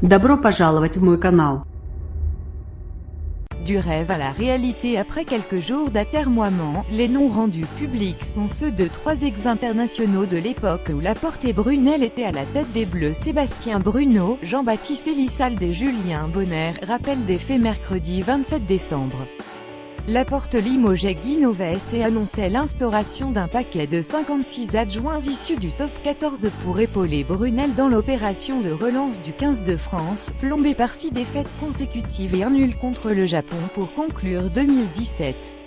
Добро пожаловать в мой канал. Du rêve à la réalité. Après quelques jours d'atermoiement, les noms rendus publics sont ceux de 3 ex-internationaux de l'époque où Laporte et Brunel étaient à la tête des Bleus. Sébastien Bruno, Jean-Baptiste Elissalde et Julien Bonner rappellent des faits mercredi 27 décembre. Laporte limogeait Guy Novès et annonçait l'instauration d'un paquet de 56 adjoints issus du top 14 pour épauler Brunel dans l'opération de relance du 15 de France, plombée par 6 défaites consécutives et un nul contre le Japon pour conclure 2017.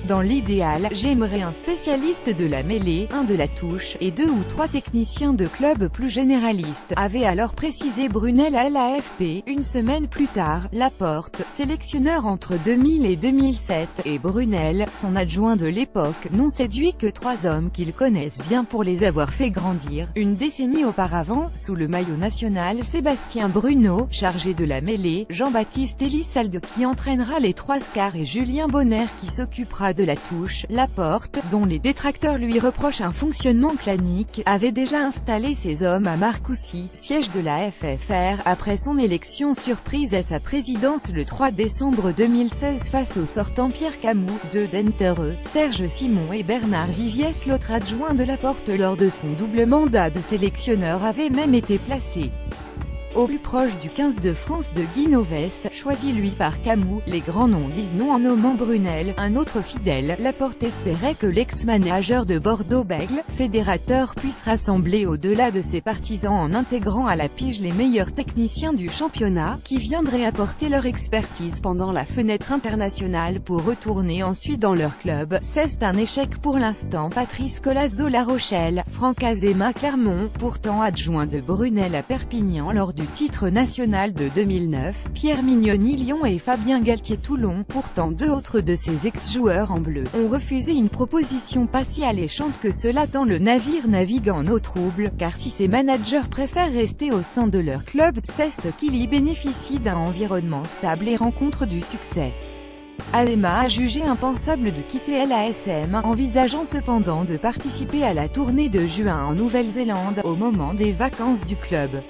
Dans l'idéal, j'aimerais un spécialiste de la mêlée, un de la touche, et 2 ou 3 techniciens de club plus généralistes, avait alors précisé Brunel à l'AFP. Une semaine plus tard, Laporte, sélectionneur entre 2000 et 2007, et Brunel, son adjoint de l'époque, n'ont séduit que 3 hommes qu'ils connaissent bien pour les avoir fait grandir. Une décennie auparavant, sous le maillot national, Sébastien Bruno, chargé de la mêlée, Jean-Baptiste Elissalde qui entraînera les 3 Scars et Julien Bonner qui s'occupera de la touche. Laporte, dont les détracteurs lui reprochent un fonctionnement clanique, avait déjà installé ses hommes à Marcoussis, siège de la FFR, après son élection surprise à sa présidence le 3 décembre 2016 face aux sortants Pierre Camus, de Dentereux, Serge Simon et Bernard Viviès. L'autre adjoint de Laporte lors de son double mandat de sélectionneur avait même été placé au plus proche du 15 de France de Guy Novès, choisi lui par Camus. Les grands noms disent non en nommant Brunel, un autre fidèle. Laporte espérait que l'ex-manageur de Bordeaux-Bègles, fédérateur, puisse rassembler au-delà de ses partisans en intégrant à la pige les meilleurs techniciens du championnat, qui viendraient apporter leur expertise pendant la fenêtre internationale pour retourner ensuite dans leur club. C'est un échec pour l'instant. Patrice Collazo La Rochelle, Franck Azéma Clermont, pourtant adjoint de Brunel à Perpignan lors du titre national de 2009, Pierre Mignoni Lyon et Fabien Galtier Toulon, pourtant 2 autres de ses ex-joueurs en bleu, ont refusé une proposition pas si alléchante que cela tant le navire navigue en eau trouble, car si ces managers préfèrent rester au sein de leur club, c'est qu'ils y bénéficient d'un environnement stable et rencontrent du succès. Azéma a jugé impensable de quitter l'ASM, envisageant cependant de participer à la tournée de juin en Nouvelle-Zélande, au moment des vacances du club.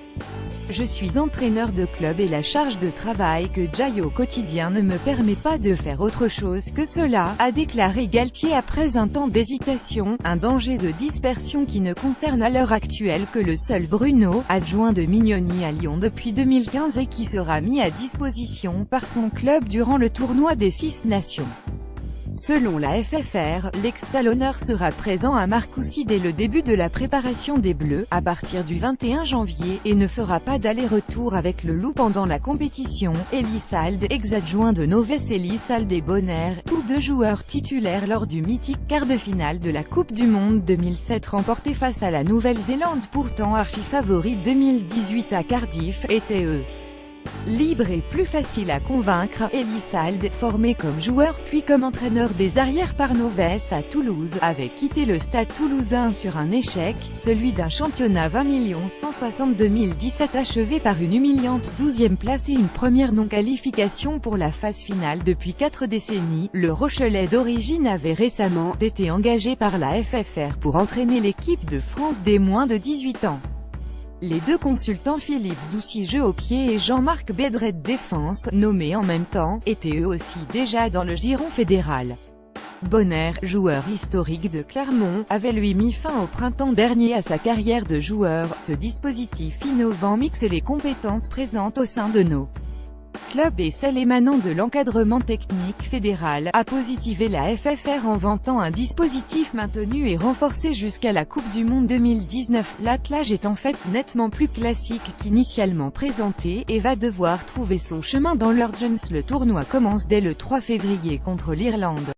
Je suis entraîneur de club et la charge de travail que j'ai au quotidien ne me permet pas de faire autre chose que cela, a déclaré Galtier après un temps d'hésitation, un danger de dispersion qui ne concerne à l'heure actuelle que le seul Bruno, adjoint de Mignoni à Lyon depuis 2015 et qui sera mis à disposition par son club durant le tournoi des 6 nations. Selon la FFR, l'ex-talonneur sera présent à Marcoussis dès le début de la préparation des Bleus, à partir du 21 janvier, et ne fera pas d'aller-retour avec le Loup pendant la compétition. Elissalde, ex-adjoint de Novès, Elissalde et Bonner, tous 2 joueurs titulaires lors du mythique quart de finale de la Coupe du Monde 2007 remporté face à la Nouvelle-Zélande, pourtant archi-favori 2018 à Cardiff, étaient eux libre et plus facile à convaincre. Elissalde, formé comme joueur puis comme entraîneur des arrières par Novès à Toulouse, avait quitté le stade toulousain sur un échec, celui d'un championnat 20 160 2017 achevé par une humiliante 12e place et une première non-qualification pour la phase finale depuis 4 décennies. Le Rochelais d'origine avait récemment été engagé par la FFR pour entraîner l'équipe de France des moins de 18 ans. Les 2 consultants Philippe Doucy jeu au pied et Jean-Marc Bédret défense, nommés en même temps, étaient eux aussi déjà dans le giron fédéral. Bonner, joueur historique de Clermont, avait lui mis fin au printemps dernier à sa carrière de joueur. Ce dispositif innovant mixe les compétences présentes au sein de nos clubs et celles émanant de l'encadrement technique fédéral, a positivé la FFR en vantant un dispositif maintenu et renforcé jusqu'à la Coupe du Monde 2019. L'attelage est en fait nettement plus classique qu'initialement présenté, et va devoir trouver son chemin dans l'urgence. Le tournoi commence dès le 3 février contre l'Irlande.